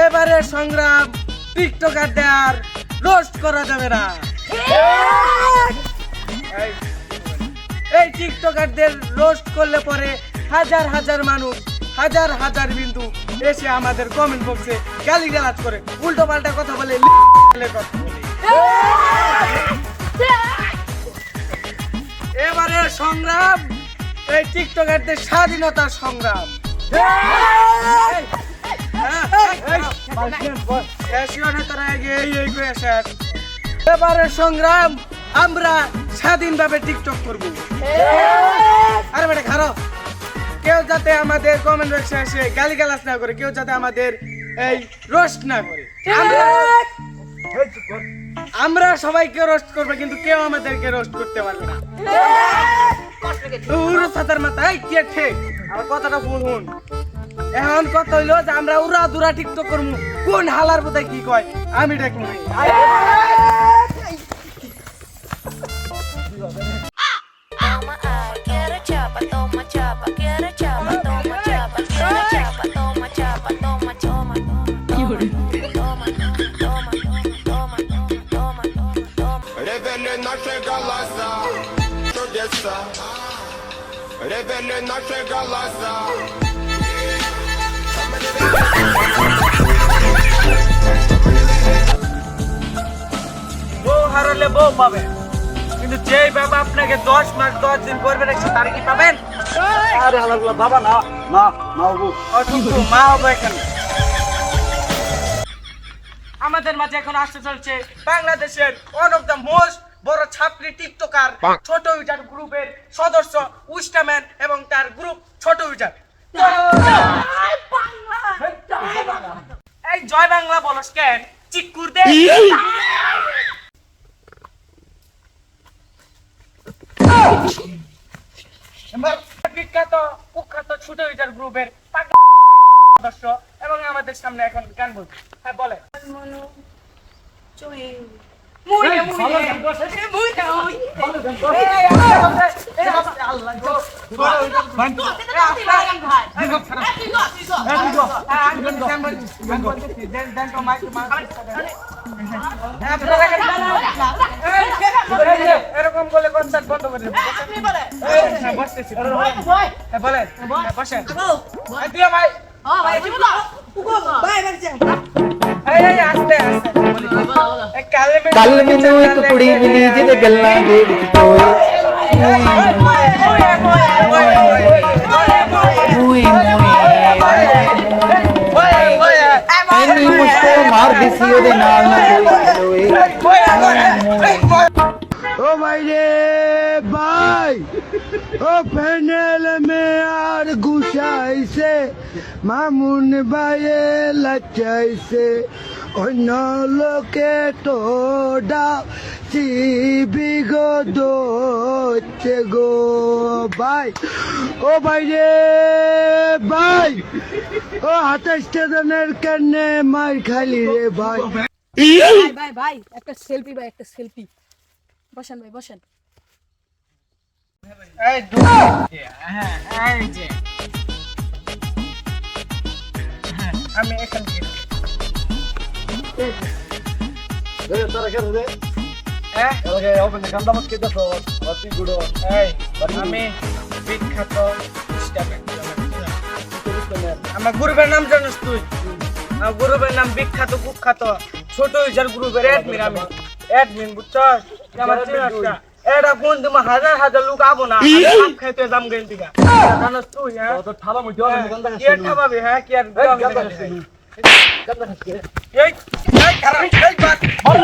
এবারে সংগ্রাম টিকটকারদের রোস্ট করা যাবে না। এই টিকটকারদের রোস্ট করলে পরে হাজার হাজার মানুষ হাজার হাজার বিন্দু এসে আমাদের কমেন্ট বক্সে গালিগালাজ করে, উল্টো পাল্টা কথা বলে, এবারে সংগ্রাম এই টিকটকারদের স্বাধীনতার সংগ্রাম। এবারে সংগ্রাম আমরা স্বাধীনভাবে টিকটক করবো। আরে বেটা খারো, কেউ যাতে আমাদের কমেন্ট বক্সে এসে গালিগালাজ না করে, কেউ যাতে আমাদের এই রোস্ট না করে। আমরা সবাইকে রোস্ট করবো, কিন্তু কেউ আমাদেরকে রোস্ট করতে পারবে না। আমার কথাটা বলুন। এখন কথা হইলো যে আমরা উড়া দুরা টিকটক করবো, কোন হালার বোধহয় কি কয় আমি দেখবো। Ревели наши голоса. বউ হারালে বউ পাবে, কিন্তু যেই বাবা আপনাকে 10 মাস 10 দিন করবে রাখছে তার কি পাবেন? আরে হালাগুলা বাবা না, মা হবো। অসুস্থ মা হবো। এখানে আমাদের মাঝে এখন আসতে চলছে বাংলাদেশের ওয়ান অফ দ্য মোস্ট বড় ছাত্রী টিকটকার ছোট উইজার গ্রুপের সদস্য উস্টাম্যান এবং তার গ্রুপ ছোট উইজার। এই জয় বাংলা বলস কেন চিকুর দে। বিখ্যাত কুখ্যাত ছোট উইজার গ্রুপের সদস্য এবং আমাদের সামনে এখন গান বলছে। হ্যাঁ বলে এরকম বলে কনসার্ট বন্ধ করে দেবো। বসতেছি বলে বসেন ভাই। कल मैनू एक कुड़ी मिली जिहदे गल्लां दे विच टोए एनी मुश्किल मार दिसी ओदे नाल ना कोई ओ भाई रे भाई, ओ पैनल में आर गुसाई से मामुन बाये लचाई से অন্য লোকে তোডা বিগো দোচ্ছে গো ভাই। ও ভাই রে ভাই, ও 28 জনের কানে মার খালি রে ভাই। ভাই ভাই একটা সেলফি, ভাই একটা সেলফি। বসেন ভাই বসেন। এই যে আমি এখান থেকে আমি বিখ্যাত আমার গ্রুপের নাম জানিস তুই? আমার গ্রুপের নাম বিখ্যাত কুখ্যাত ছোট ইজার গ্রুপের অ্যাডমিন। আমি অ্যাডমিন বুঝছস? আমার চিনাসটা এটা কোন তোমার হাজার হাজার লোক আবো না সব খেতে দাম গেন দিগা জানিস তুই? হ্যাঁ তো থাবা মইতে হবে গন্দা কি থাবাবে? হ্যাঁ কি আর এই খারাপ এই বাত বল